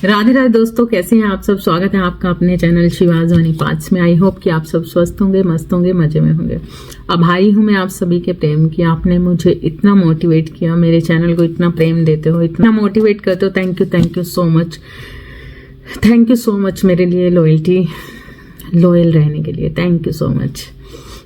राधे राधे दोस्तों, कैसे हैं आप सब। स्वागत है आपका अपने चैनल शिवाज वानी 5 में। आई होप कि आप सब स्वस्थ होंगे, मस्त होंगे, मजे में होंगे। आभारी हूं मैं आप सभी के प्रेम की। आपने मुझे इतना मोटिवेट किया, मेरे चैनल को इतना प्रेम देते हो, इतना मोटिवेट करते हो। Thank you so much. Thank you so much मेरे लिए लॉयल रहने के लिए। Thank you so much.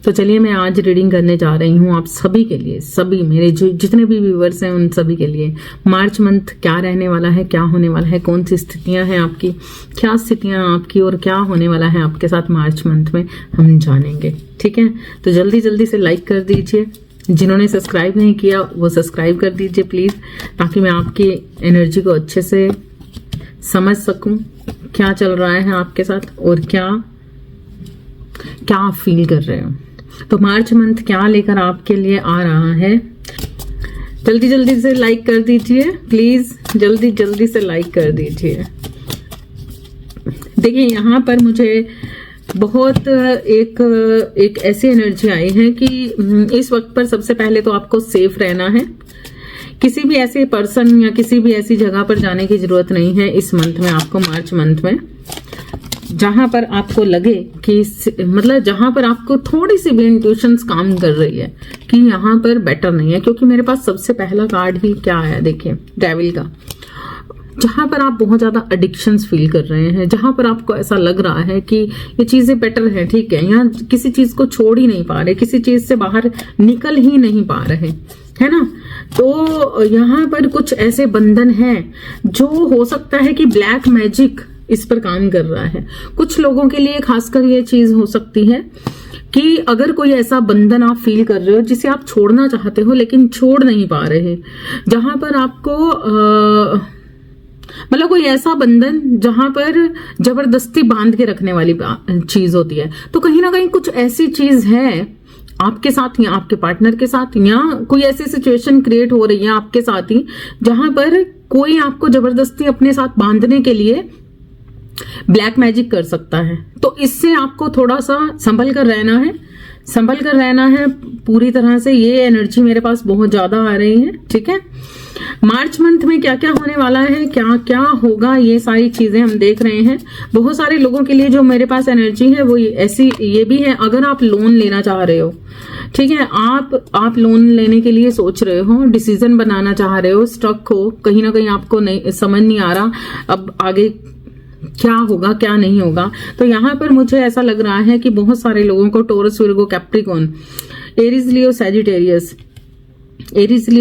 तो चलिए मैं आज रीडिंग करने जा रही हूँ आप सभी के लिए, सभी मेरे जो जितने भी व्यूवर्स हैं उन सभी के लिए। मार्च मंथ क्या रहने वाला है, क्या होने वाला है, कौन सी स्थितियां हैं आपकी, क्या स्थितियां आपकी और क्या होने वाला है आपके साथ मार्च मंथ में, हम जानेंगे। ठीक है, तो जल्दी जल्दी से लाइक कर दीजिए। जिन्होंने सब्सक्राइब नहीं किया वो सब्सक्राइब कर दीजिए प्लीज, ताकि मैं आपकी एनर्जी को अच्छे से समझ सकूं, क्या चल रहा है आपके साथ और क्या आप फील कर रहे हो। तो मार्च मंथ क्या लेकर आपके लिए आ रहा है, जल्दी जल्दी से लाइक कर दीजिए प्लीज, जल्दी जल्दी से लाइक कर दीजिए। देखिए यहाँ पर मुझे बहुत एक ऐसी एनर्जी आई है कि इस वक्त पर सबसे पहले तो आपको सेफ रहना है। किसी भी ऐसे पर्सन या किसी भी ऐसी जगह पर जाने की जरूरत नहीं है इस मंथ में आपको, मार्च मंथ में। जहां पर आपको लगे कि मतलब जहां पर आपको थोड़ी सी भी इंट्यूशंस काम कर रही है कि यहाँ पर बेटर नहीं है, क्योंकि मेरे पास सबसे पहला कार्ड ही क्या आया, देखिए डेविल का। जहां पर आप बहुत ज्यादा एडिक्शंस फील कर रहे हैं, जहां पर आपको ऐसा लग रहा है कि ये चीजें बेटर है, ठीक है, यहाँ किसी चीज को छोड़ ही नहीं पा रहे, किसी चीज से बाहर निकल ही नहीं पा रहे, है ना। तो यहाँ पर कुछ ऐसे बंधन हैं जो हो सकता है कि ब्लैक मैजिक इस पर काम कर रहा है। कुछ लोगों के लिए खासकर ये चीज हो सकती है कि अगर कोई ऐसा बंधन आप फील कर रहे हो जिसे आप छोड़ना चाहते हो लेकिन छोड़ नहीं पा रहे, जहां पर आपको मतलब कोई ऐसा बंधन जहां पर जबरदस्ती बांध के रखने वाली चीज होती है, तो कहीं ना कहीं कुछ ऐसी चीज है आपके साथ या आपके पार्टनर के साथ, या कोई ऐसी सिचुएशन क्रिएट हो रही है आपके साथ ही जहां पर कोई आपको जबरदस्ती अपने साथ बांधने के लिए ब्लैक मैजिक कर सकता है। तो इससे आपको थोड़ा सा संभल कर रहना है पूरी तरह से। ये एनर्जी मेरे पास बहुत ज्यादा आ रही है। ठीक है, मार्च मंथ में क्या क्या होने वाला है, क्या क्या होगा, ये सारी चीजें हम देख रहे हैं। बहुत सारे लोगों के लिए जो मेरे पास एनर्जी है वो ऐसी ये भी है, अगर आप लोन लेना चाह रहे हो, ठीक है, आप लोन लेने के लिए सोच रहे हो, डिसीजन बनाना चाह रहे हो, स्टक हो, कहीं ना कहीं आपको नहीं समझ नहीं आ रहा अब आगे क्या होगा क्या नहीं होगा, तो यहाँ पर मुझे ऐसा लग रहा है कि बहुत सारे लोगों को taurus, Virgo, Capricorn, Aries, Leo,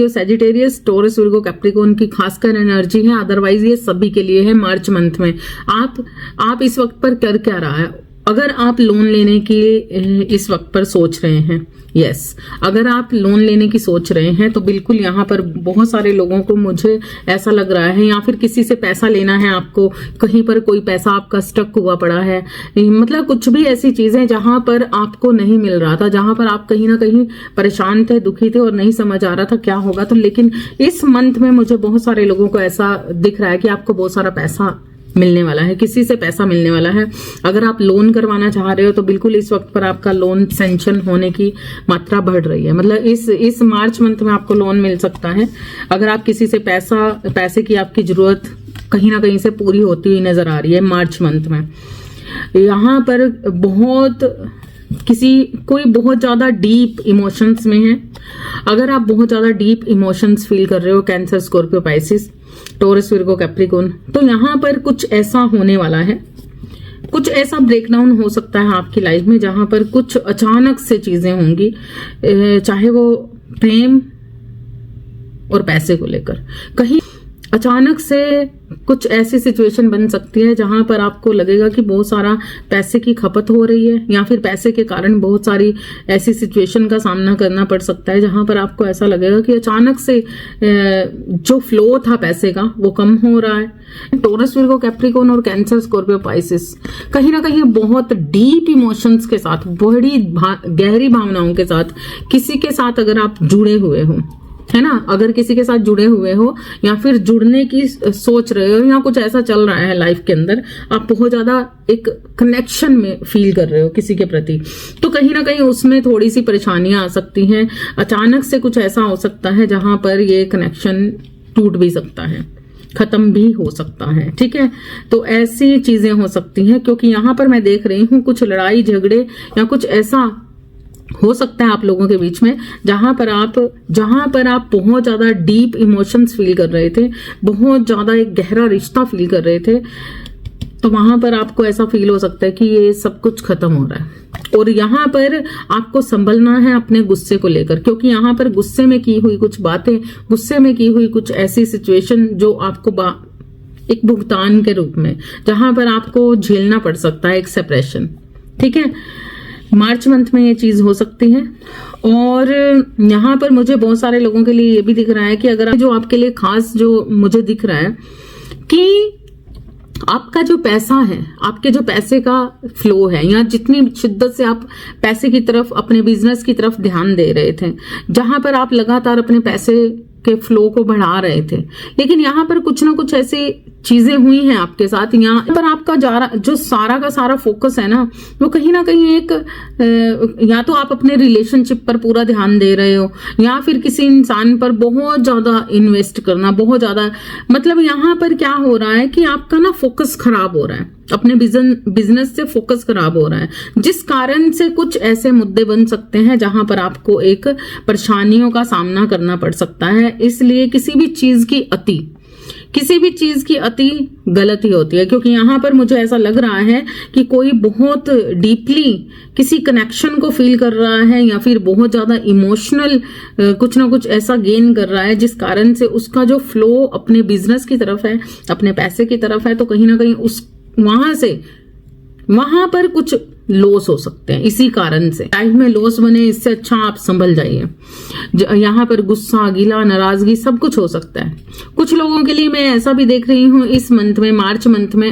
Sagittarius, taurus, Virgo, Capricorn की खासकर एनर्जी है। अदरवाइज ये सभी के लिए है मार्च मंथ में। आप इस वक्त पर कर क्या रहा है, अगर आप लोन लेने की इस वक्त पर सोच रहे हैं, यस, अगर आप लोन लेने की सोच रहे हैं तो बिल्कुल यहाँ पर बहुत सारे लोगों को मुझे ऐसा लग रहा है, या फिर किसी से पैसा लेना है आपको, कहीं पर कोई पैसा आपका स्टक हुआ पड़ा है, मतलब कुछ भी ऐसी चीजें जहां पर आपको नहीं मिल रहा था, जहां पर आप कहीं ना कहीं परेशान थे, दुखी थे और नहीं समझ आ रहा था क्या होगा। तो लेकिन इस मंथ में मुझे बहुत सारे लोगों को ऐसा दिख रहा है कि आपको बहुत सारा पैसा मिलने वाला है, किसी से पैसा मिलने वाला है। अगर आप लोन करवाना चाह रहे हो तो बिल्कुल इस वक्त पर आपका लोन सैंक्शन होने की मात्रा बढ़ रही है। मतलब इस मार्च मंथ में आपको लोन मिल सकता है। अगर आप किसी से पैसे की आपकी जरूरत कहीं ना कहीं से पूरी होती हुई नजर आ रही है मार्च मंथ में। यहाँ पर कोई बहुत ज्यादा डीप इमोशंस में है। अगर आप बहुत ज्यादा डीप इमोशंस फील कर रहे हो, cancer, Scorpio, Pisces, taurus, Virgo, Capricorn, तो यहाँ पर कुछ ऐसा होने वाला है, कुछ ऐसा ब्रेकडाउन हो सकता है आपकी लाइफ में जहां पर कुछ अचानक से चीजें होंगी, चाहे वो प्रेम और पैसे को लेकर। कहीं अचानक से कुछ ऐसी सिचुएशन बन सकती है जहां पर आपको लगेगा कि बहुत सारा पैसे की खपत हो रही है, या फिर पैसे के कारण बहुत सारी ऐसी सिचुएशन का सामना करना पड़ सकता है जहां पर आपको ऐसा लगेगा कि अचानक से जो फ्लो था पैसे का वो कम हो रहा है। टॉरस, विर्गो, कैप्रिकॉर्न और कैंसर, स्कॉर्पियो, पाइसिस कहीं ना कहीं बहुत डीप इमोशंस के साथ, बड़ी गहरी भावनाओं के साथ किसी के साथ अगर आप जुड़े हुए हो, है ना, अगर किसी के साथ जुड़े हुए हो या फिर जुड़ने की सोच रहे हो, या कुछ ऐसा चल रहा है लाइफ के अंदर, आप बहुत ज्यादा एक कनेक्शन में फील कर रहे हो किसी के प्रति, तो कहीं ना कहीं उसमें थोड़ी सी परेशानियां आ सकती हैं। अचानक से कुछ ऐसा हो सकता है जहां पर ये कनेक्शन टूट भी सकता है। खत्म भी हो सकता है। ठीक है, तो ऐसी चीजें हो सकती हैं, क्योंकि यहाँ पर मैं देख रही हूँ कुछ लड़ाई झगड़े या कुछ ऐसा हो सकता है आप लोगों के बीच में जहां पर आप बहुत ज्यादा डीप इमोशंस फील कर रहे थे, बहुत ज्यादा एक गहरा रिश्ता फील कर रहे थे, तो वहां पर आपको ऐसा फील हो सकता है कि ये सब कुछ खत्म हो रहा है। और यहाँ पर आपको संभलना है अपने गुस्से को लेकर, क्योंकि यहाँ पर गुस्से में की हुई कुछ बातें, गुस्से में की हुई कुछ ऐसी सिचुएशन जो आपको एक भुगतान के रूप में जहां पर आपको झेलना पड़ सकता है, एक सेपरेशन। ठीक है, मार्च मंथ में ये चीज हो सकती है। और यहाँ पर मुझे बहुत सारे लोगों के लिए ये भी दिख रहा है कि अगर जो आपके लिए खास जो मुझे दिख रहा है कि आपका जो पैसा है, आपके जो पैसे का फ्लो है, या जितनी शिद्दत से आप पैसे की तरफ, अपने बिजनेस की तरफ ध्यान दे रहे थे, जहां पर आप लगातार अपने पैसे के फ्लो को बढ़ा रहे थे, लेकिन यहाँ पर कुछ ना कुछ ऐसी चीजें हुई हैं आपके साथ। यहाँ पर आपका जो सारा का सारा फोकस है ना, वो कहीं ना कहीं एक या तो आप अपने रिलेशनशिप पर पूरा ध्यान दे रहे हो, या फिर किसी इंसान पर बहुत ज्यादा इन्वेस्ट करना, बहुत ज्यादा, मतलब यहाँ पर क्या हो रहा है कि आपका ना फोकस खराब हो रहा है, अपने बिजनेस से फोकस खराब हो रहा है, जिस कारण से कुछ ऐसे मुद्दे बन सकते हैं जहां पर आपको एक परेशानियों का सामना करना पड़ सकता है। इसलिए किसी भी चीज की अति गलती होती है, क्योंकि यहाँ पर मुझे ऐसा लग रहा है कि कोई बहुत डीपली किसी कनेक्शन को फील कर रहा है, या फिर बहुत ज्यादा इमोशनल कुछ ना कुछ ऐसा गेन कर रहा है, जिस कारण से उसका जो फ्लो अपने बिजनेस की तरफ है, अपने पैसे की तरफ है, तो कहीं ना कहीं वहां पर कुछ लॉस हो सकते हैं। इसी कारण से लाइफ में लॉस बने, इससे अच्छा आप संभल जाइए। यहाँ पर गुस्सा, गिला, नाराजगी सब कुछ हो सकता है। कुछ लोगों के लिए मैं ऐसा भी देख रही हूँ इस मंथ में, मार्च मंथ में,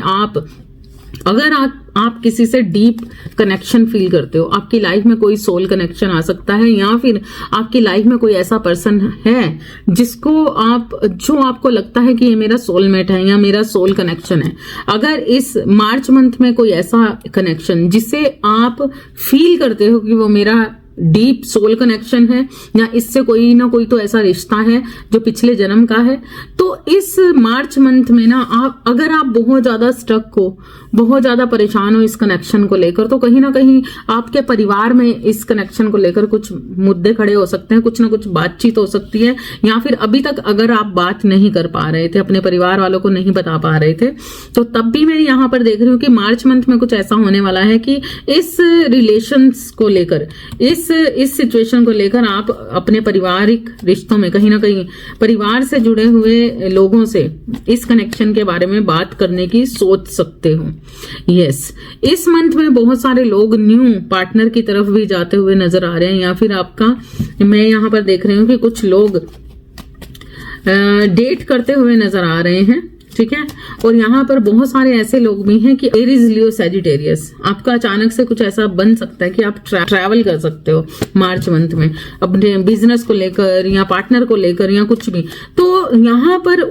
अगर आप किसी से डीप कनेक्शन फील करते हो, आपकी लाइफ में कोई सोल कनेक्शन आ सकता है, या फिर आपकी लाइफ में कोई ऐसा पर्सन है जो आपको लगता है कि ये मेरा सोलमेट है या मेरा सोल कनेक्शन है। अगर इस मार्च मंथ में कोई ऐसा कनेक्शन जिसे आप फील करते हो कि वो मेरा डीप सोल कनेक्शन है, या इससे कोई ना कोई तो ऐसा रिश्ता है जो पिछले जन्म का है, तो इस मार्च मंथ में ना अगर आप बहुत ज्यादा स्टक हो, बहुत ज्यादा परेशान हो इस कनेक्शन को लेकर, तो कहीं ना कहीं आपके परिवार में इस कनेक्शन को लेकर कुछ मुद्दे खड़े हो सकते हैं, कुछ ना कुछ बातचीत हो सकती है, या फिर अभी तक अगर आप बात नहीं कर पा रहे थे, अपने परिवार वालों को नहीं बता पा रहे थे, तो तब भी मैं यहाँ पर देख रही हूँ कि मार्च मंथ में कुछ ऐसा होने वाला है कि इस रिलेशंस को लेकर, इस सिचुएशन को लेकर आप अपने पारिवारिक रिश्तों में कहीं ना कहीं परिवार से जुड़े हुए लोगों से इस कनेक्शन के बारे में बात करने की सोच सकते हो। यस, इस मंथ में बहुत सारे लोग न्यू पार्टनर की तरफ भी जाते हुए नजर आ रहे हैं, या फिर मैं यहाँ पर देख रही हूँ कि कुछ लोग डेट करते हुए नजर आ रहे हैं। ठीक है, और यहाँ पर बहुत सारे ऐसे लोग भी हैं कि एरीज, लियो, सैजिटेरियस, आपका अचानक से कुछ ऐसा बन सकता है कि आप ट्रैवल कर सकते हो मार्च मंथ में, अपने बिजनेस को लेकर या पार्टनर को लेकर या कुछ भी। तो यहाँ पर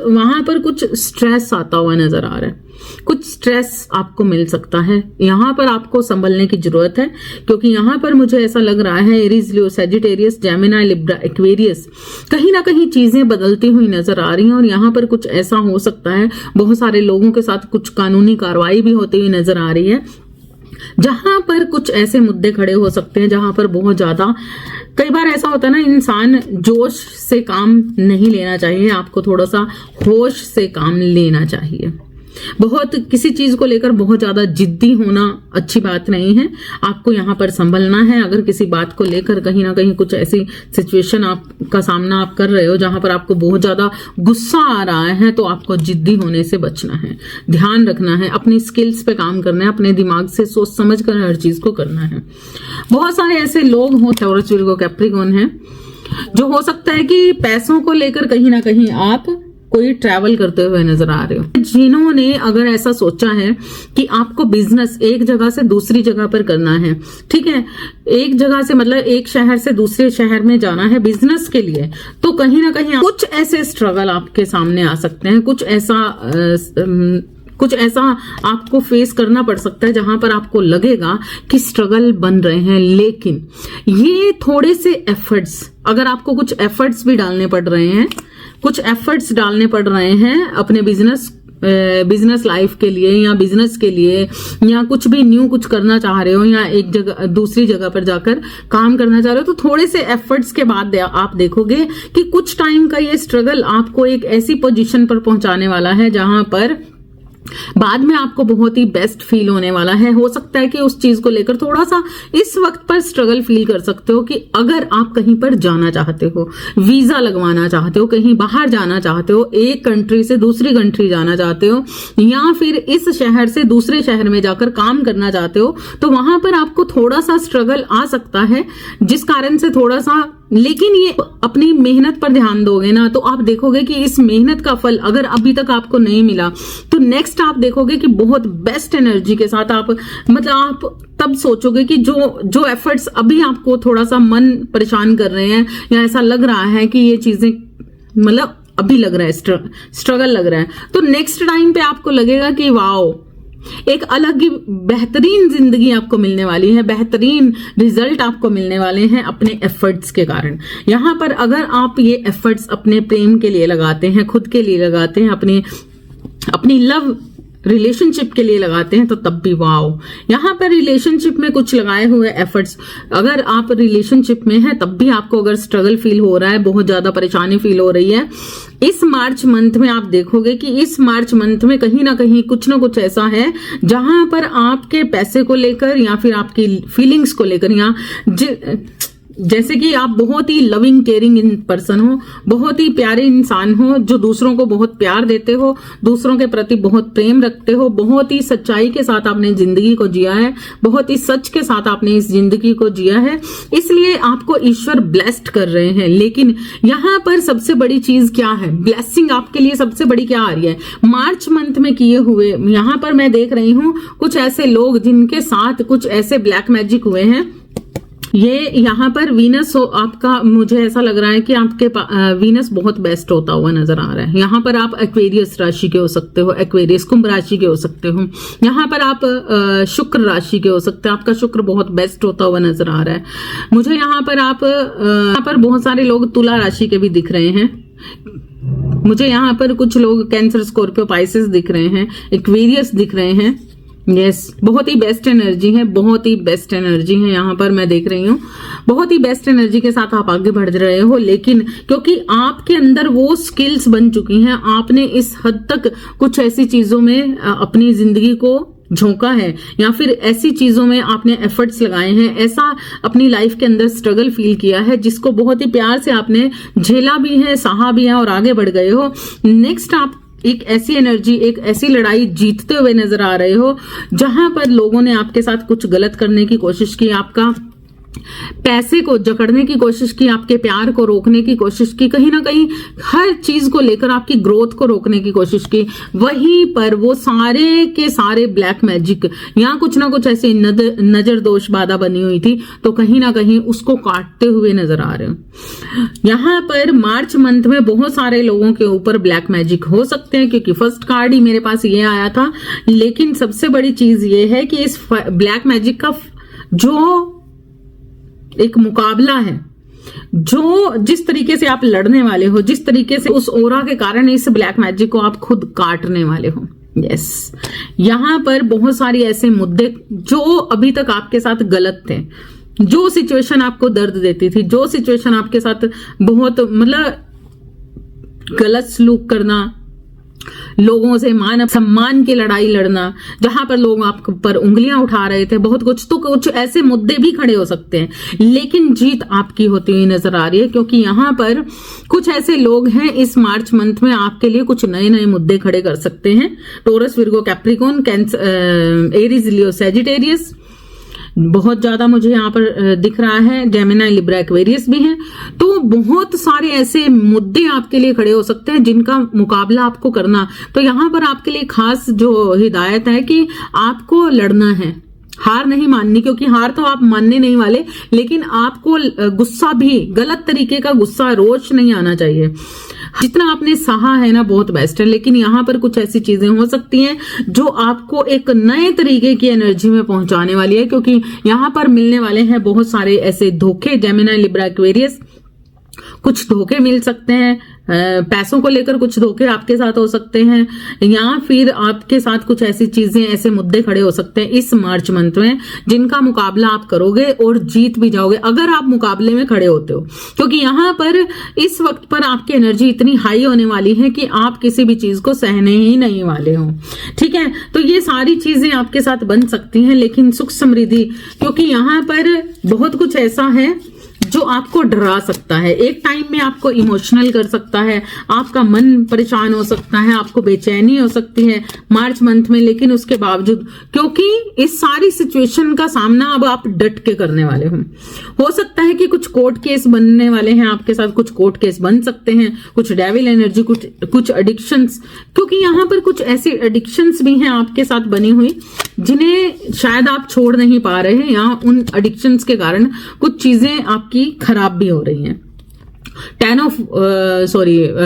वहां पर कुछ स्ट्रेस आता हुआ नजर आ रहा है, कुछ स्ट्रेस आपको मिल सकता है। यहाँ पर आपको संभलने की जरूरत है, क्योंकि यहाँ पर मुझे ऐसा लग रहा है Aries, Leo, Sagittarius, Gemini, Libra, Aquarius, कहीं ना कहीं चीजें बदलती हुई नजर आ रही हैं, और यहाँ पर कुछ ऐसा हो सकता है, बहुत सारे लोगों के साथ कुछ कानूनी कार्रवाई भी होती हुई नजर आ रही है, जहां पर कुछ ऐसे मुद्दे खड़े हो सकते हैं जहां पर बहुत ज्यादा, कई बार ऐसा होता है ना, इंसान जोश से काम नहीं लेना चाहिए, आपको थोड़ा सा होश से काम लेना चाहिए। बहुत किसी चीज को लेकर बहुत ज्यादा जिद्दी होना अच्छी बात नहीं है, आपको यहाँ पर संभलना है। अगर किसी बात को लेकर कहीं ना कहीं कुछ ऐसी सिचुएशन आपका सामना आप कर रहे हो जहां पर आपको बहुत ज्यादा गुस्सा आ रहा है, तो आपको जिद्दी होने से बचना है, ध्यान रखना है, अपनी स्किल्स पे काम करना है, अपने दिमाग से सोच समझ कर हर चीज को करना है। बहुत सारे ऐसे लोग हो, टॉरस, विर्गो, कैप्रिकॉर्न है, जो हो सकता है कि पैसों को लेकर कहीं ना कहीं आप कोई ट्रैवल करते हुए नजर आ रहे हो। जिन्होंने अगर ऐसा सोचा है कि आपको बिजनेस एक जगह से दूसरी जगह पर करना है, ठीक है, एक जगह से मतलब एक शहर से दूसरे शहर में जाना है बिजनेस के लिए, तो कहीं ना कहीं कुछ ऐसे स्ट्रगल आपके सामने आ सकते हैं, कुछ ऐसा आपको फेस करना पड़ सकता है जहां पर आपको लगेगा कि स्ट्रगल बन रहे हैं, लेकिन ये थोड़े से एफर्ट्स, अगर आपको कुछ एफर्ट्स भी डालने पड़ रहे हैं, कुछ एफर्ट्स डालने पड़ रहे हैं अपने बिजनेस लाइफ के लिए या बिजनेस के लिए, या कुछ भी न्यू कुछ करना चाह रहे हो या एक जगह दूसरी जगह पर जाकर काम करना चाह रहे हो, तो थोड़े से एफर्ट्स के बाद आप देखोगे कि कुछ टाइम का ये स्ट्रगल आपको एक ऐसी पोजीशन पर पहुंचाने वाला है जहां पर बाद में आपको बहुत ही बेस्ट फील होने वाला है। हो सकता है कि उस चीज को लेकर थोड़ा सा इस वक्त पर स्ट्रगल फील कर सकते हो कि अगर आप कहीं पर जाना चाहते हो, वीजा लगवाना चाहते हो, कहीं बाहर जाना चाहते हो, एक कंट्री से दूसरी कंट्री जाना चाहते हो, या फिर इस शहर से दूसरे शहर में जाकर काम करना चाहते हो, तो वहां पर आपको थोड़ा सा स्ट्रगल आ सकता है, जिस कारण से थोड़ा सा, लेकिन ये अपनी मेहनत पर ध्यान दोगे ना तो आप देखोगे कि इस मेहनत का फल अगर अभी तक आपको नहीं मिला तो नेक्स्ट आप देखोगे कि बहुत बेस्ट एनर्जी के साथ आप तब सोचोगे कि जो एफर्ट्स अभी आपको थोड़ा सा मन परेशान कर रहे हैं या ऐसा लग रहा है कि ये चीजें अभी लग रहा है स्ट्रगल लग रहा है, तो नेक्स्ट टाइम पे आपको लगेगा कि वाओ, एक अलग ही बेहतरीन जिंदगी आपको मिलने वाली है, बेहतरीन रिजल्ट आपको मिलने वाले हैं अपने एफर्ट्स के कारण। यहां पर अगर आप ये एफर्ट्स अपने प्रेम के लिए लगाते हैं, खुद के लिए लगाते हैं, अपनी लव रिलेशनशिप के लिए लगाते हैं, तो तब भी वाओ। यहां पर रिलेशनशिप में कुछ लगाए हुए एफर्ट्स, अगर आप रिलेशनशिप में हैं तब भी आपको अगर स्ट्रगल फील हो रहा है, बहुत ज्यादा परेशानी फील हो रही है, इस मार्च मंथ में आप देखोगे कि इस मार्च मंथ में कहीं ना कहीं कुछ ना कुछ ऐसा है जहां पर आपके पैसे को लेकर या फिर आपकी फीलिंग्स को लेकर, या जैसे कि आप बहुत ही लविंग केयरिंग पर्सन हो, बहुत ही प्यारे इंसान हो, जो दूसरों को बहुत प्यार देते हो, दूसरों के प्रति बहुत प्रेम रखते हो, बहुत ही सच्चाई के साथ आपने जिंदगी को जिया है, बहुत ही सच के साथ आपने इस जिंदगी को जिया है, इसलिए आपको ईश्वर ब्लेस्ड कर रहे हैं। लेकिन यहाँ पर सबसे बड़ी चीज क्या है, ब्लेसिंग आपके लिए सबसे बड़ी क्या आ रही है मार्च मंथ में किए हुए, यहाँ पर मैं देख रही हूं कुछ ऐसे लोग जिनके साथ कुछ ऐसे ब्लैक मैजिक हुए हैं। ये यहाँ पर वीनस हो आपका, मुझे ऐसा लग रहा है कि आपके वीनस बहुत बेस्ट होता हुआ नजर आ रहा है। यहाँ पर आप एक्वेरियस राशि के हो सकते हो, एक्वेरियस कुंभ राशि के हो सकते हो, यहाँ पर आप शुक्र राशि के हो सकते हैं, आपका शुक्र बहुत बेस्ट होता हुआ नजर आ रहा है मुझे। यहाँ पर बहुत सारे लोग तुला राशि के भी दिख रहे हैं मुझे, यहाँ पर कुछ लोग कैंसर, स्कॉर्पियो, पाइसेस दिख रहे हैं, एक्वेरियस दिख रहे हैं। यस, बहुत ही बेस्ट एनर्जी है, बहुत ही बेस्ट एनर्जी है। यहाँ पर मैं देख रही हूँ बहुत ही बेस्ट एनर्जी के साथ आप आगे बढ़ रहे हो, लेकिन क्योंकि आपके अंदर वो स्किल्स बन चुकी हैं, आपने इस हद तक कुछ ऐसी चीजों में अपनी जिंदगी को झोंका है या फिर ऐसी चीजों में आपने एफर्ट्स लगाए हैं, ऐसा अपनी लाइफ के अंदर स्ट्रगल फील किया है जिसको बहुत ही प्यार से आपने झेला भी है, सहा भी है और आगे बढ़ गए हो। नेक्स्ट आप एक ऐसी एनर्जी, एक ऐसी लड़ाई जीतते हुए नजर आ रहे हो जहां पर लोगों ने आपके साथ कुछ गलत करने की कोशिश की, आपका पैसे को जकड़ने की कोशिश की, आपके प्यार को रोकने की कोशिश की, कहीं ना कहीं हर चीज को लेकर आपकी ग्रोथ को रोकने की कोशिश की। वहीं पर वो सारे के सारे ब्लैक मैजिक या कुछ ना कुछ ऐसी नजर दोष बाधा बनी हुई थी, तो कहीं ना कहीं उसको काटते हुए नजर आ रहे हो। यहां पर मार्च मंथ में बहुत सारे लोगों के ऊपर ब्लैक मैजिक हो सकते हैं, क्योंकि फर्स्ट कार्ड ही मेरे पास ये आया था। लेकिन सबसे बड़ी चीज ये है कि इस ब्लैक मैजिक का जो एक मुकाबला है, जो जिस तरीके से आप लड़ने वाले हो, जिस तरीके से उस ओरा के कारण इस ब्लैक मैजिक को आप खुद काटने वाले हो। यस, यहां पर बहुत सारी ऐसे मुद्दे जो अभी तक आपके साथ गलत थे, जो सिचुएशन आपको दर्द देती थी, जो सिचुएशन आपके साथ बहुत गलत सलूक करना, लोगों से मान सम्मान की लड़ाई लड़ना, जहां पर लोग आप पर उंगलियां उठा रहे थे, बहुत कुछ, तो कुछ ऐसे मुद्दे भी खड़े हो सकते हैं, लेकिन जीत आपकी होती हुई नजर आ रही है, क्योंकि यहां पर कुछ ऐसे लोग हैं इस मार्च मंथ में आपके लिए कुछ नए नए मुद्दे खड़े कर सकते हैं। Taurus, Virgo, Capricorn, cancer, Aries, Leo, Sagittarius बहुत ज्यादा मुझे यहाँ पर दिख रहा है, जेमिनी, लिब्रा, एक्वेरियस भी हैं। तो बहुत सारे ऐसे मुद्दे आपके लिए खड़े हो सकते हैं जिनका मुकाबला आपको करना। तो यहाँ पर आपके लिए खास जो हिदायत है कि आपको लड़ना है, हार नहीं माननी, क्योंकि हार तो आप मानने नहीं वाले, लेकिन आपको गुस्सा भी, गलत तरीके का गुस्सा, रोष नहीं आना चाहिए। जितना आपने सहा है ना बहुत बेस्ट है, लेकिन यहाँ पर कुछ ऐसी चीजें हो सकती हैं जो आपको एक नए तरीके की एनर्जी में पहुंचाने वाली है, क्योंकि यहाँ पर मिलने वाले हैं बहुत सारे ऐसे धोखे। जेमिनी, लिब्रा, एक्वेरियस, कुछ धोखे मिल सकते हैं, पैसों को लेकर कुछ धोखे आपके साथ हो सकते हैं, या फिर आपके साथ कुछ ऐसी चीजें, ऐसे मुद्दे खड़े हो सकते हैं इस मार्च मंथ में जिनका मुकाबला आप करोगे और जीत भी जाओगे अगर आप मुकाबले में खड़े होते हो। क्योंकि यहाँ पर इस वक्त पर आपकी एनर्जी इतनी हाई होने वाली है कि आप किसी भी चीज को सहने ही नहीं वाले हो। ठीक है, तो ये सारी चीजें आपके साथ बन सकती हैं, लेकिन सुख समृद्धि, क्योंकि यहाँ पर बहुत कुछ ऐसा है जो आपको डरा सकता है, एक टाइम में आपको इमोशनल कर सकता है, आपका मन परेशान हो सकता है, आपको बेचैनी हो सकती है मार्च मंथ में, लेकिन उसके बावजूद, क्योंकि इस सारी सिचुएशन का सामना अब आप डट के करने वाले हो सकता है कि कुछ कोर्ट केस बनने वाले हैं आपके साथ, कुछ कोर्ट केस बन सकते हैं, कुछ डेविल एनर्जी, कुछ एडिक्शंस, क्योंकि यहां पर कुछ ऐसी एडिक्शंस भी हैं आपके साथ बनी हुई जिन्हें शायद आप छोड़ नहीं पा रहे हैं, या उन एडिक्शंस के कारण कुछ चीजें आपकी खराब भी हो रही हैं।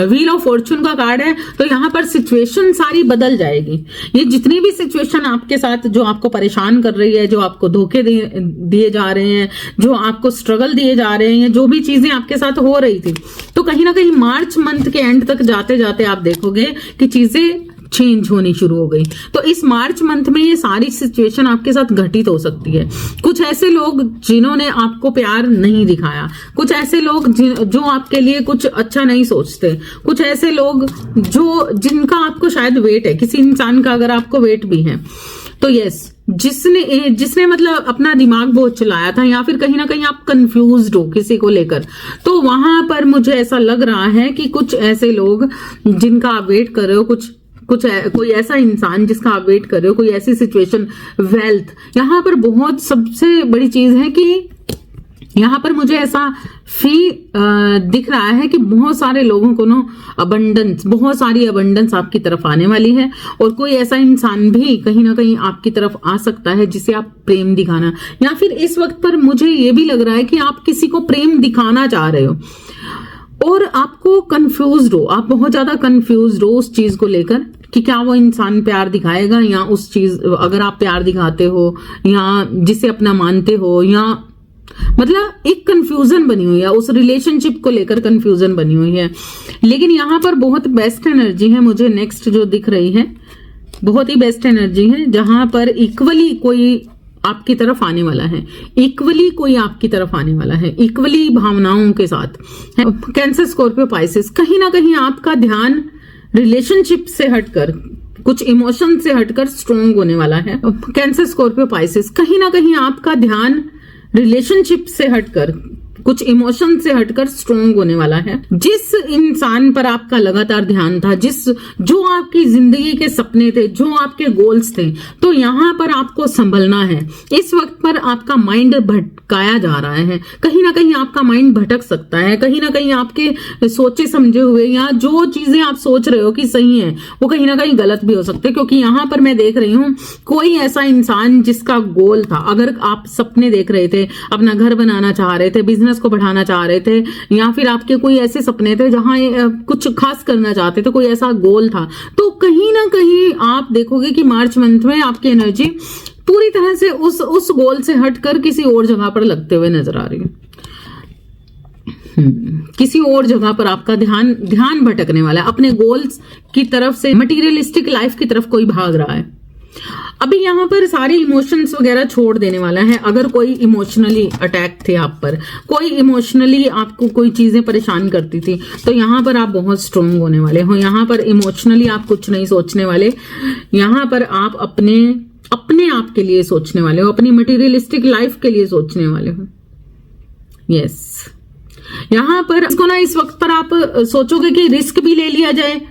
व्हील ऑफ फॉर्चून का कार्ड है, तो यहां पर सिचुएशन सारी बदल जाएगी। ये जितनी भी सिचुएशन आपके साथ जो आपको परेशान कर रही है, जो आपको धोखे दिए जा रहे हैं, जो आपको स्ट्रगल दिए जा रहे हैं, जो भी चीजें आपके साथ हो रही थी, तो कहीं ना कहीं मार्च मंथ के एंड तक जाते जाते आप देखोगे कि चीजें चेंज होनी शुरू हो गई। तो इस मार्च मंथ में ये सारी सिचुएशन आपके साथ घटित हो सकती है। कुछ ऐसे लोग जिन्होंने आपको प्यार नहीं दिखाया, कुछ ऐसे लोग जो आपके लिए कुछ अच्छा नहीं सोचते, कुछ ऐसे लोग जिनका आपको शायद वेट है, किसी इंसान का अगर आपको वेट भी है, तो यस, जिसने मतलब अपना दिमाग बहुत चलाया था, या फिर कहीं ना कहीं आप कंफ्यूज्ड हो किसी को लेकर, तो वहां पर मुझे ऐसा लग रहा है कि कुछ ऐसे लोग जिनका आप वेट कर रहे हो, कोई ऐसा इंसान जिसका आप वेट कर रहे हो, कोई ऐसी सिचुएशन, वेल्थ, यहां पर बहुत सबसे बड़ी चीज है कि यहां पर मुझे ऐसा दिख रहा है कि बहुत सारे लोगों को बहुत सारी अबंडेंस आपकी तरफ आने वाली है, और कोई ऐसा इंसान भी कहीं ना कहीं आपकी तरफ आ सकता है जिसे आप प्रेम दिखाना, या फिर इस वक्त पर मुझे ये भी लग रहा है कि आप किसी को प्रेम दिखाना चाह रहे हो और आपको कंफ्यूज्ड हो, आप बहुत ज्यादा कंफ्यूज्ड हो उस चीज को लेकर कि क्या वो इंसान प्यार दिखाएगा, या उस चीज, अगर आप प्यार दिखाते हो या जिसे अपना मानते हो, या मतलब एक कंफ्यूजन बनी हुई है, उस रिलेशनशिप को लेकर कंफ्यूजन बनी हुई है। लेकिन यहां पर बहुत बेस्ट एनर्जी है मुझे नेक्स्ट जो दिख रही है, बहुत ही बेस्ट एनर्जी है, जहां पर इक्वली कोई आपकी तरफ आने वाला है, इक्वली कोई आपकी तरफ आने वाला है, इक्वली भावनाओं के साथ। कैंसर, स्कॉर्पियो, पाइसेस, कहीं ना कहीं आपका ध्यान रिलेशनशिप से हटकर, कुछ इमोशन से हटकर स्ट्रोंग होने वाला है। कैंसर, स्कॉर्पियो, पाइसेस, कहीं ना कहीं आपका ध्यान रिलेशनशिप से हटकर, कुछ इमोशन से हटकर स्ट्रोंग होने वाला है। जिस इंसान पर आपका लगातार ध्यान था, जो आपकी जिंदगी के सपने थे, जो आपके गोल्स थे, तो यहां पर आपको संभलना है। इस वक्त पर आपका माइंड भटकाया जा रहा है, कहीं ना कहीं आपका माइंड भटक सकता है, कहीं ना कहीं आपके सोचे समझे हुए या जो चीजें आप सोच रहे हो कि सही है, वो कहीं ना कहीं गलत भी हो सकते हैं। क्योंकि यहां पर मैं देख रही हूं कोई ऐसा इंसान जिसका गोल था, अगर आप सपने देख रहे थे, अपना घर बनाना चाह रहे थे, बिजनेस को बढ़ाना चाह रहे थे, या फिर आपके कोई ऐसे सपने थे जहां कुछ खास करना चाहते थे, कोई ऐसा गोल था, तो कहीं ना कहीं आप देखोगे कि मार्च मंथ में आपकी एनर्जी पूरी तरह से उस गोल से हटकर किसी और जगह पर लगते हुए नजर आ रही है। किसी और जगह पर आपका ध्यान भटकने वाला है, अपने गोल्स की तरफ से मटीरियलिस्टिक लाइफ की तरफ कोई भाग रहा है। अभी यहाँ पर सारे इमोशंस वगैरह छोड़ देने वाला है। अगर कोई इमोशनली अटैक थे आप पर, कोई इमोशनली आपको कोई चीजें परेशान करती थी, तो यहाँ पर आप बहुत स्ट्रोंग होने वाले हो। यहाँ पर इमोशनली आप कुछ नहीं सोचने वाले, यहाँ पर आप अपने आप के लिए सोचने वाले हो, अपनी मटेरियलिस्टिक लाइफ के लिए सोचने वाले हो। यस, यहाँ पर इसको ना, इस वक्त पर आप सोचोगे कि रिस्क भी ले लिया जाए,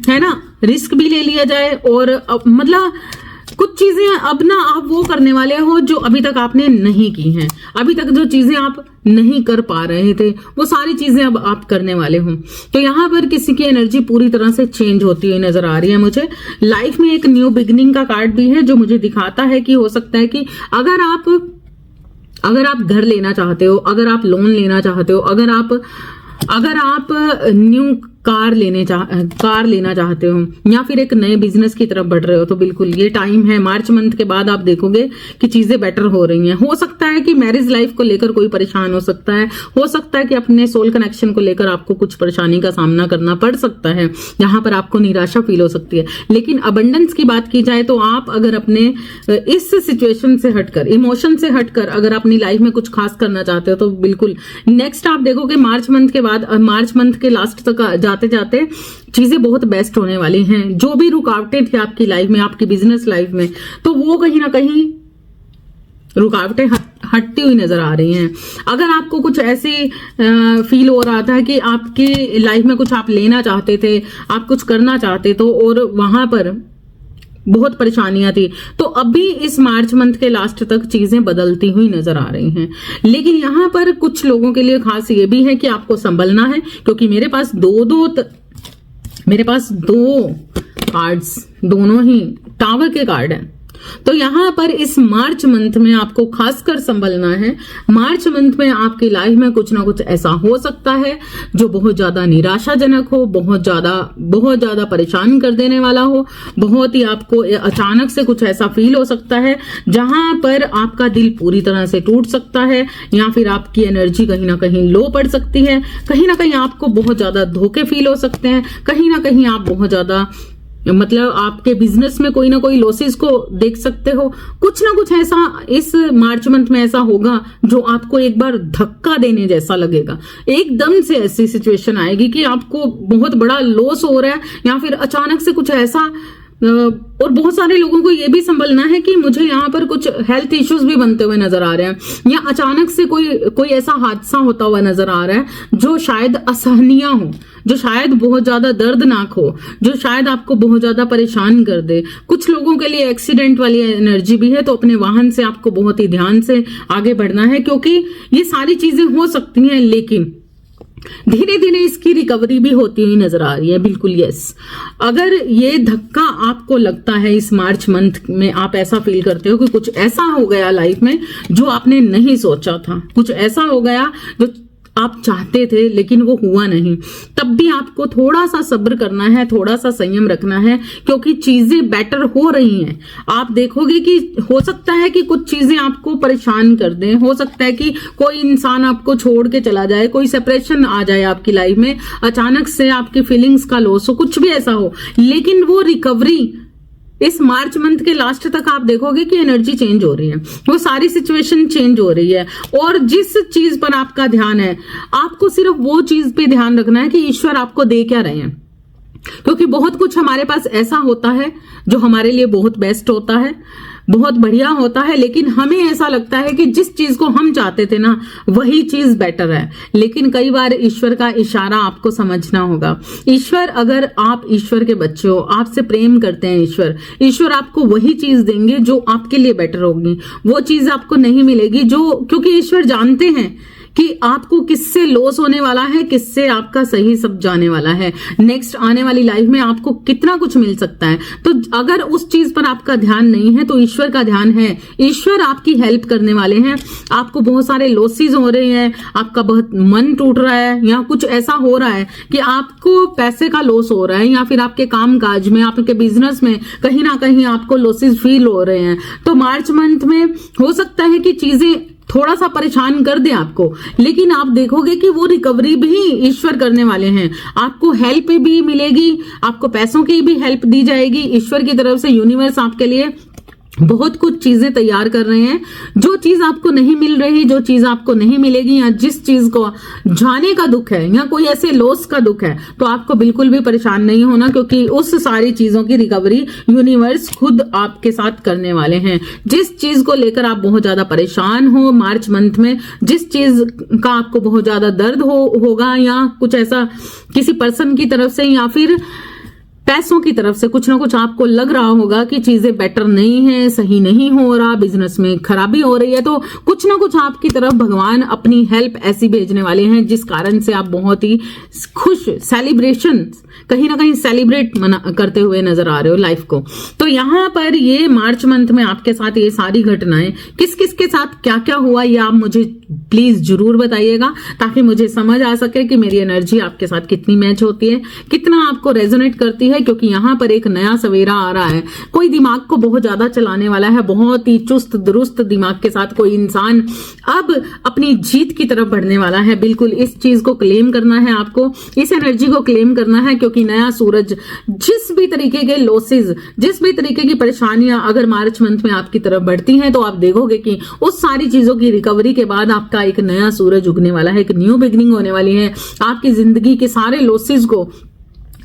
है ना, रिस्क भी ले लिया जाए, और मतलब कुछ चीजें अब ना आप वो करने वाले हो जो अभी तक आपने नहीं की हैं। अभी तक जो चीजें आप नहीं कर पा रहे थे, वो सारी चीजें अब आप करने वाले हो। तो यहाँ पर किसी की एनर्जी पूरी तरह से चेंज होती हुई नजर आ रही है मुझे। लाइफ में एक न्यू बिगिनिंग का कार्ड भी है जो मुझे दिखाता है कि हो सकता है कि अगर आप घर लेना चाहते हो, अगर आप लोन लेना चाहते हो, अगर आप न्यू कार लेना चाहते हो या फिर एक नए बिजनेस की तरफ बढ़ रहे हो, तो बिल्कुल ये टाइम है। मार्च मंथ के बाद आप देखोगे कि चीजें बेटर हो रही हैं। हो सकता है कि मैरिज लाइफ को लेकर कोई परेशान हो सकता है कि अपने सोल कनेक्शन को लेकर आपको कुछ परेशानी का सामना करना पड़ सकता है, यहाँ पर आपको निराशा फील हो सकती है। लेकिन अबंडेंस की बात की जाए तो आप अगर अपने इस सिचुएशन से हटकर, इमोशन से हटकर अगर अपनी लाइफ में कुछ खास करना चाहते हो तो बिल्कुल नेक्स्ट आप देखोगे मार्च मंथ के बाद, मार्च मंथ के लास्ट तक जाते जाते चीजें बहुत बेस्ट होने वाली हैं। जो भी रुकावटें थी आपकी लाइफ में, आपकी बिजनेस लाइफ में, तो वो कहीं ना कहीं रुकावटें हटती हुई नजर आ रही हैं। अगर आपको कुछ ऐसी फील हो रहा था कि आपकी लाइफ में कुछ आप लेना चाहते थे, आप कुछ करना चाहते तो, और वहां पर बहुत परेशानियां थी, तो अभी इस मार्च मंथ के लास्ट तक चीजें बदलती हुई नजर आ रही हैं। लेकिन यहाँ पर कुछ लोगों के लिए खास ये भी है कि आपको संभलना है, क्योंकि मेरे पास दो कार्ड्स, दोनों ही टावर के कार्ड हैं। तो यहाँ पर इस मार्च मंथ में आपको खासकर संभलना है। मार्च मंथ में आपकी लाइफ में कुछ ना कुछ ऐसा हो सकता है जो बहुत ज्यादा निराशाजनक हो, बहुत ज्यादा परेशान कर देने वाला हो, बहुत ही आपको अचानक से कुछ ऐसा फील हो सकता है जहां पर आपका दिल पूरी तरह से टूट सकता है, या फिर आपकी एनर्जी कहीं ना कहीं लो पड़ सकती है, कहीं ना कहीं आपको बहुत ज्यादा धोखे फील हो सकते हैं, कहीं ना कहीं आप बहुत ज्यादा, मतलब आपके बिजनेस में कोई ना कोई लॉसेस को देख सकते हो। कुछ ना कुछ ऐसा इस मार्च मंथ में ऐसा होगा जो आपको एक बार धक्का देने जैसा लगेगा। एकदम से ऐसी सिचुएशन आएगी कि आपको बहुत बड़ा लॉस हो रहा है, या फिर अचानक से कुछ ऐसा। और बहुत सारे लोगों को ये भी संभलना है कि मुझे यहाँ पर कुछ हेल्थ इश्यूज भी बनते हुए नजर आ रहे हैं, या अचानक से कोई ऐसा हादसा होता हुआ नजर आ रहा है जो शायद असहनीय हो, जो शायद बहुत ज्यादा दर्दनाक हो, जो शायद आपको बहुत ज्यादा परेशान कर दे। कुछ लोगों के लिए एक्सीडेंट वाली एनर्जी भी है, तो अपने वाहन से आपको बहुत ही ध्यान से आगे बढ़ना है, क्योंकि ये सारी चीजें हो सकती हैं, लेकिन धीरे धीरे इसकी रिकवरी भी होती हुई नजर आ रही है। बिल्कुल यस। अगर ये धक्का आपको लगता है इस मार्च मंथ में, आप ऐसा फील करते हो कि कुछ ऐसा हो गया लाइफ में जो आपने नहीं सोचा था, कुछ ऐसा हो गया जो आप चाहते थे लेकिन वो हुआ नहीं, तब भी आपको थोड़ा सा सब्र करना है, थोड़ा सा संयम रखना है, क्योंकि चीजें बेटर हो रही हैं। आप देखोगे कि हो सकता है कि कुछ चीजें आपको परेशान कर दें, हो सकता है कि कोई इंसान आपको छोड़ के चला जाए, कोई सेपरेशन आ जाए आपकी लाइफ में, अचानक से आपकी फीलिंग्स का लॉस हो, कुछ भी ऐसा हो, लेकिन वो रिकवरी इस मार्च मंथ के लास्ट तक आप देखोगे कि एनर्जी चेंज हो रही है, वो सारी सिचुएशन चेंज हो रही है। और जिस चीज पर आपका ध्यान है, आपको सिर्फ वो चीज पे ध्यान रखना है कि ईश्वर आपको दे क्या रहे हैं, क्योंकि बहुत कुछ हमारे पास ऐसा होता है जो हमारे लिए बहुत बेस्ट होता है, बहुत बढ़िया होता है, लेकिन हमें ऐसा लगता है कि जिस चीज को हम चाहते थे ना वही चीज बेटर है। लेकिन कई बार ईश्वर का इशारा आपको समझना होगा। ईश्वर, अगर आप ईश्वर के बच्चे हो, आपसे प्रेम करते हैं ईश्वर आपको वही चीज देंगे जो आपके लिए बेटर होगी। वो चीज आपको नहीं मिलेगी क्योंकि ईश्वर जानते हैं कि आपको किससे लॉस होने वाला है, किससे आपका सही सब जाने वाला है, नेक्स्ट आने वाली लाइफ में आपको कितना कुछ मिल सकता है। तो अगर उस चीज पर आपका ध्यान नहीं है तो ईश्वर का ध्यान है, ईश्वर आपकी हेल्प करने वाले हैं। आपको बहुत सारे लॉसेस हो रहे हैं, आपका बहुत मन टूट रहा है, या कुछ ऐसा हो रहा है कि आपको पैसे का लॉस हो रहा है, या फिर आपके काम काज में, आपके बिजनेस में कहीं ना कहीं आपको लॉसेस फील हो रहे हैं, तो मार्च मंथ में हो सकता है कि चीजें थोड़ा सा परेशान कर दे आपको, लेकिन आप देखोगे कि वो रिकवरी भी ईश्वर करने वाले हैं। आपको हेल्प भी मिलेगी, आपको पैसों की भी हेल्प दी जाएगी ईश्वर की तरफ से। यूनिवर्स आपके लिए बहुत कुछ चीजें तैयार कर रहे हैं। जो चीज आपको नहीं मिल रही, जो चीज आपको नहीं मिलेगी, या जिस चीज को जाने का दुख है, या कोई ऐसे लॉस का दुख है, तो आपको बिल्कुल भी परेशान नहीं होना, क्योंकि उस सारी चीजों की रिकवरी यूनिवर्स खुद आपके साथ करने वाले हैं। जिस चीज को लेकर आप बहुत ज्यादा परेशान हो मार्च मंथ में, जिस चीज का आपको बहुत ज्यादा दर्द होगा, या कुछ ऐसा किसी पर्सन की तरफ से या फिर पैसों की तरफ से कुछ ना कुछ आपको लग रहा होगा कि चीजें बेटर नहीं है, सही नहीं हो रहा, बिजनेस में खराबी हो रही है, तो कुछ ना कुछ आपकी तरफ भगवान अपनी हेल्प ऐसी भेजने वाले हैं जिस कारण से आप बहुत ही खुश, सेलिब्रेशन, कहीं ना कहीं सेलिब्रेट करते हुए नजर आ रहे हो लाइफ को। तो यहाँ पर ये मार्च मंथ में आपके साथ ये सारी घटनाएं किस किस के साथ क्या क्या हुआ, ये आप मुझे प्लीज जरूर बताइएगा, ताकि मुझे समझ आ सके कि मेरी एनर्जी आपके साथ कितनी मैच होती है, कितना आपको रेजोनेट करती है। क्योंकि यहाँ पर एक नया सवेरा आ रहा है। कोई दिमाग को बहुत ज्यादा चलाने वाला है, बहुत ही चुस्त दुरुस्त दिमाग के साथ कोई इंसान अब अपनी जीत की तरफ बढ़ने वाला है। बिल्कुल इस चीज को क्लेम करना है आपको, इस एनर्जी को क्लेम करना है। क्योंकि नया सूरज, जिस भी तरीके के लॉसेज, जिस भी तरीके की परेशानियां अगर मार्च मंथ में आपकी तरफ बढ़ती हैं, तो आप देखोगे कि उस सारी चीजों की रिकवरी के बाद आपका एक नया सूरज उगने वाला है, एक न्यू बिगनिंग होने वाली है। आपकी जिंदगी के सारे लॉसेज को,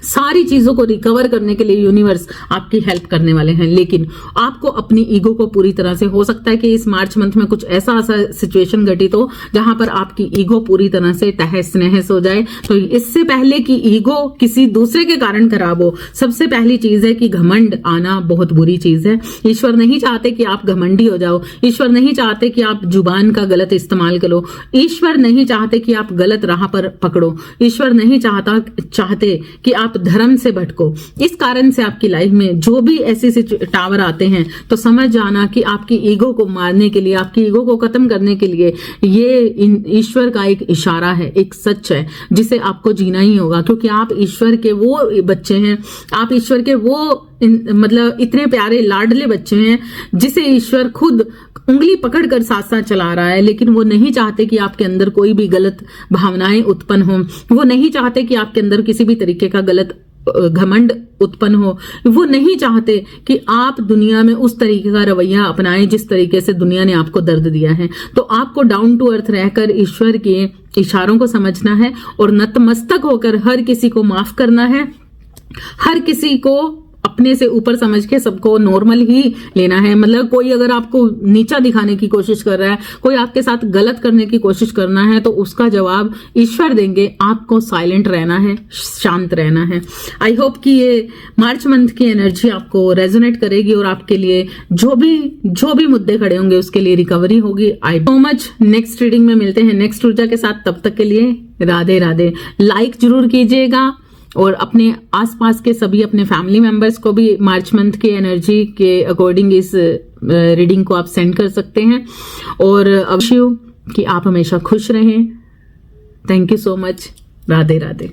सारी चीजों को रिकवर करने के लिए यूनिवर्स आपकी हेल्प करने वाले हैं। लेकिन आपको अपनी ईगो को पूरी तरह से, हो सकता है कि इस मार्च मंथ में कुछ ऐसा सिचुएशन घटित हो जहां पर आपकी ईगो पूरी तरह से तहस नहस हो जाए। तो इससे पहले कि ईगो किसी दूसरे के कारण खराब हो, सबसे पहली चीज है कि घमंड आना बहुत बुरी चीज है। ईश्वर नहीं चाहते कि आप घमंडी हो जाओ, ईश्वर नहीं चाहते कि आप जुबान का गलत इस्तेमाल करो, ईश्वर नहीं चाहते कि आप गलत राह पर पकड़ो, ईश्वर नहीं चाहते कि आप धर्म से भटको। इस कारण से आपकी लाइफ में जो भी ऐसे टावर आते हैं, तो समझ जाना कि आपकी ईगो को मारने के लिए, आपकी ईगो को खत्म करने के लिए ये ईश्वर का एक इशारा है, एक सच है जिसे आपको जीना ही होगा। क्योंकि आप ईश्वर के वो बच्चे हैं, आप ईश्वर के वो मतलब इतने प्यारे लाडले बच्चे हैं जिसे ईश्वर खुद उंगली पकड़कर साथ साथ चला रहा है। लेकिन वो नहीं चाहते कि आपके अंदर कोई भी गलत भावनाएं उत्पन्न हो, वो नहीं चाहते कि आपके अंदर किसी भी तरीके का गलत घमंड उत्पन्न हो, वो नहीं चाहते कि आप दुनिया में उस तरीके का रवैया अपनाएं जिस तरीके से दुनिया ने आपको दर्द दिया है। तो आपको डाउन टू अर्थ रहकर ईश्वर के इशारों को समझना है और नतमस्तक होकर हर किसी को माफ करना है, हर किसी को अपने से ऊपर समझ के सबको नॉर्मल ही लेना है। मतलब कोई अगर आपको नीचा दिखाने की कोशिश कर रहा है, कोई आपके साथ गलत करने की कोशिश करना है, तो उसका जवाब ईश्वर देंगे। आपको साइलेंट रहना है, शांत रहना है। आई होप कि ये मार्च मंथ की एनर्जी आपको रेजोनेट करेगी और आपके लिए जो भी मुद्दे खड़े होंगे उसके लिए रिकवरी होगी। आई सो मच। नेक्स्ट रीडिंग में मिलते हैं नेक्स्ट ऊर्जा के साथ। तब तक के लिए राधे राधे। लाइक जरूर कीजिएगा और अपने आसपास के सभी अपने फैमिली मेंबर्स को भी मार्च मंथ की एनर्जी के अकॉर्डिंग इस रीडिंग को आप सेंड कर सकते हैं। और अवश्य कि आप हमेशा खुश रहें। Thank you so much. Radhe Radhe.